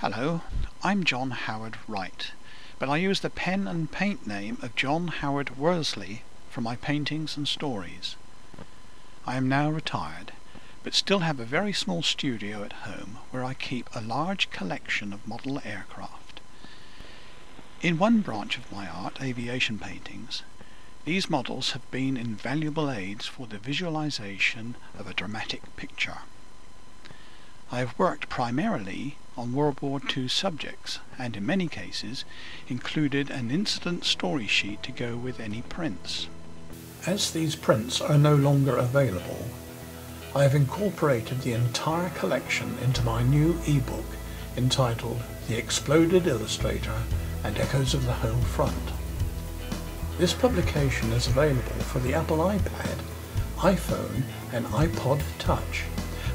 Hello, I'm John-Howard-Wright, but I use the pen and paint name of John-Howard-Worsley for my paintings and stories. I am now retired, but still have a very small studio at home where I keep a large collection of model aircraft. In one branch of my art, aviation paintings, these models have been invaluable aids for the visualization of a dramatic picture. I have worked primarily on World War II subjects and in many cases included an incident story sheet to go with any prints. As these prints are no longer available, I have incorporated the entire collection into my new ebook entitled The Exploded Illustrator and Echoes of the Home Front. This publication is available for the Apple iPad, iPhone and iPod Touch,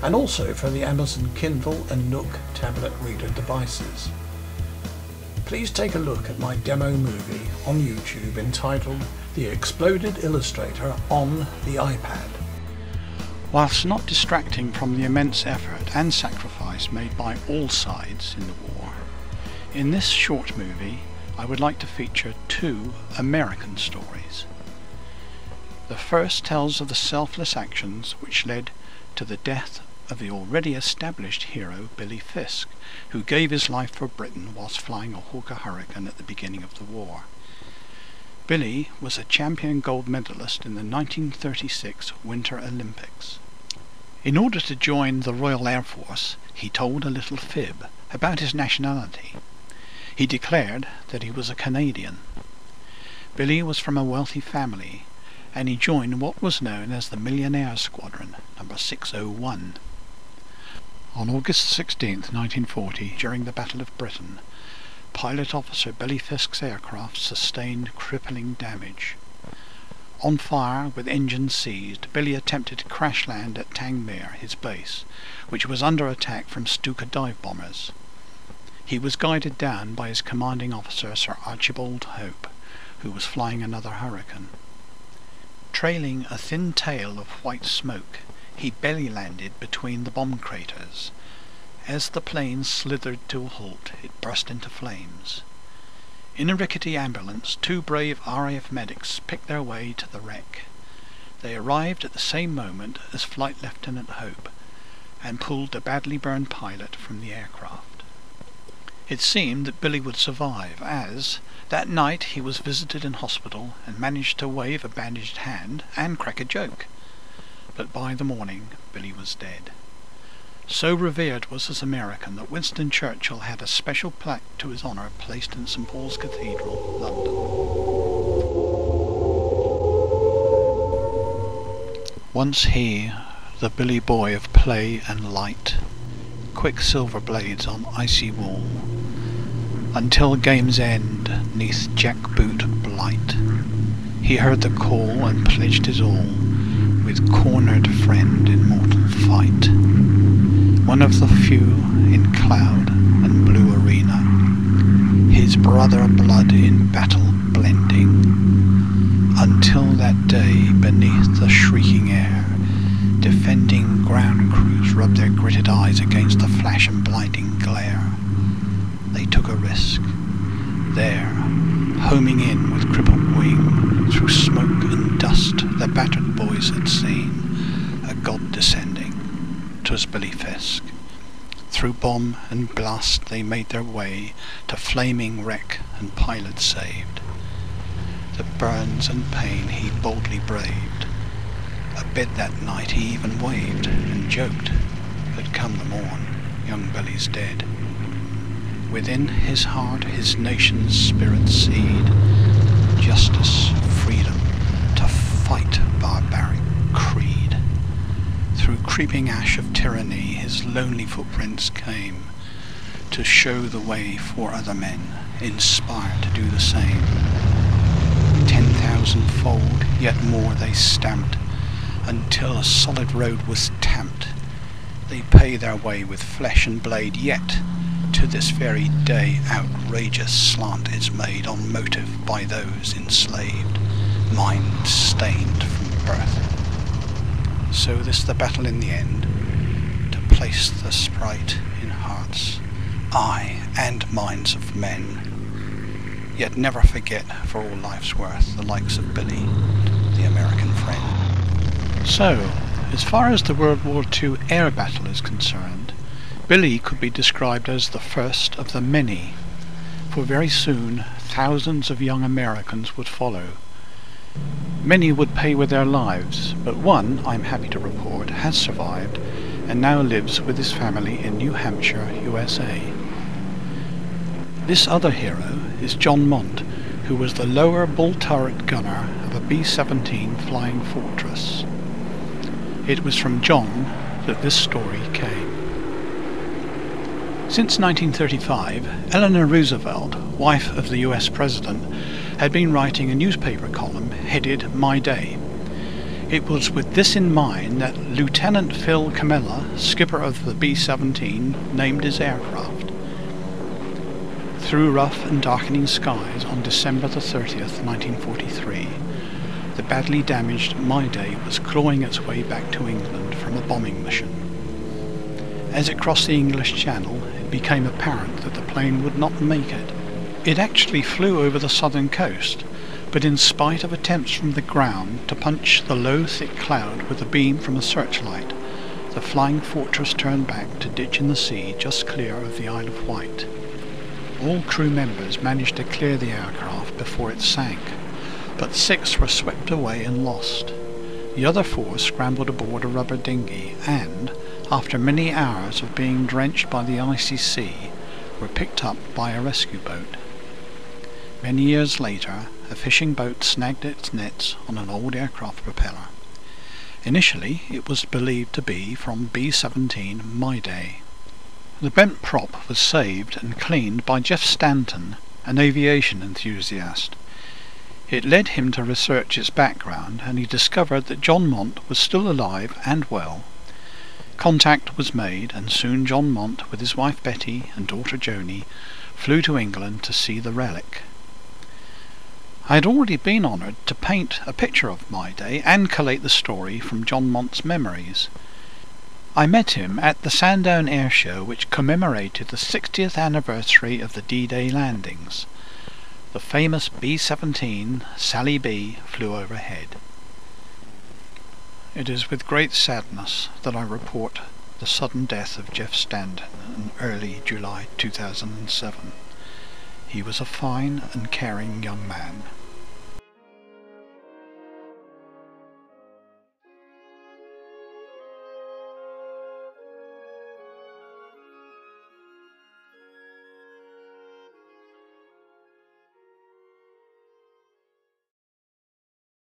and also for the Amazon Kindle and Nook tablet reader devices. Please take a look at my demo movie on YouTube entitled The Exploded Illustrator on the iPad. Whilst not distracting from the immense effort and sacrifice made by all sides in the war, in this short movie I would like to feature two American stories. The first tells of the selfless actions which led to the death of the already established hero Billy Fiske, who gave his life for Britain whilst flying a Hawker Hurricane at the beginning of the war. Billy was a champion gold medalist in the 1936 Winter Olympics. In order to join the Royal Air Force, he told a little fib about his nationality. He declared that he was a Canadian. Billy was from a wealthy family, and he joined what was known as the Millionaire Squadron, number 601. On August 16, 1940, during the Battle of Britain, Pilot Officer Billy Fiske's aircraft sustained crippling damage. On fire, with engines seized, Billy attempted to crash land at Tangmere, his base, which was under attack from Stuka dive bombers. He was guided down by his commanding officer, Sir Archibald Hope, who was flying another Hurricane. Trailing a thin tail of white smoke, he belly landed between the bomb craters. As the plane slithered to a halt, it burst into flames. In a rickety ambulance, two brave RAF medics picked their way to the wreck. They arrived at the same moment as Flight Lieutenant Hope and pulled the badly burned pilot from the aircraft. It seemed that Billy would survive, as that night he was visited in hospital and managed to wave a bandaged hand and crack a joke. But by the morning, Billy was dead. So revered was this American that Winston Churchill had a special plaque to his honour placed in St Paul's Cathedral, London. Once he, the Billy boy of play and light, quicksilver blades on icy wall, until game's end, 'neath jackboot blight, he heard the call and pledged his all, with cornered friend in mortal fight. One of the few in cloud and blue arena, his brother blood in battle blending, until that day beneath the shrieking air, defending ground crews rubbed their gritted eyes against the flash and blinding glare. They took a risk. There, homing in with crippled wing, through smoke and dust the battered boys had seen a god descending. 'Twas Billy Fiske. Through bomb and blast they made their way to flaming wreck and pilot saved. The burns and pain he boldly braved. Abed that night he even waved and joked that come the morn, young Billy's dead. Within his heart his nation's spirit seed, justice, freedom, to fight barbaric creed. Through creeping ash of tyranny his lonely footprints came, to show the way for other men, inspired to do the same. 10,000-fold, yet more they stamped, until a solid road was tamped. They pay their way with flesh and blade, yet to this very day outrageous slant is made on motive by those enslaved, mind stained from birth. So this the battle in the end, to place the sprite in hearts Aye, and minds of men. Yet never forget, for all life's worth, the likes of Billy, the American friend. So, as far as the World War II air battle is concerned, Billy could be described as the first of the many, for very soon thousands of young Americans would follow. Many would pay with their lives, but one, I'm happy to report, has survived and now lives with his family in New Hampshire, USA. This other hero is John Mont, who was the lower bull turret gunner of a B-17 Flying Fortress. It was from John that this story came. Since 1935, Eleanor Roosevelt, wife of the US President, had been writing a newspaper column headed My Day. It was with this in mind that Lieutenant Phil Camilla, skipper of the B-17, named his aircraft. Through rough and darkening skies on December the 30th, 1943, the badly damaged My Day was clawing its way back to England from a bombing mission. As it crossed the English Channel, it became apparent that the plane would not make it. It actually flew over the southern coast, but in spite of attempts from the ground to punch the low thick cloud with a beam from a searchlight, the Flying Fortress turned back to ditch in the sea just clear of the Isle of Wight. All crew members managed to clear the aircraft before it sank, but 6 were swept away and lost. The other 4 scrambled aboard a rubber dinghy and, after many hours of being drenched by the icy sea, were picked up by a rescue boat. Many years later, a fishing boat snagged its nets on an old aircraft propeller. Initially, it was believed to be from B-17 My Day. The bent prop was saved and cleaned by Jeff Stanton, an aviation enthusiast. It led him to research its background, and he discovered that John Mont was still alive and well. Contact was made, and soon John Mont, with his wife Betty and daughter Joni, flew to England to see the relic. I had already been honoured to paint a picture of My Day and collate the story from John Mont's memories. I met him at the Sandown Air Show, which commemorated the 60th anniversary of the D-Day landings. The famous B-17 Sally B flew overhead. It is with great sadness that I report the sudden death of Jeff Stanton in early July 2007. He was a fine and caring young man.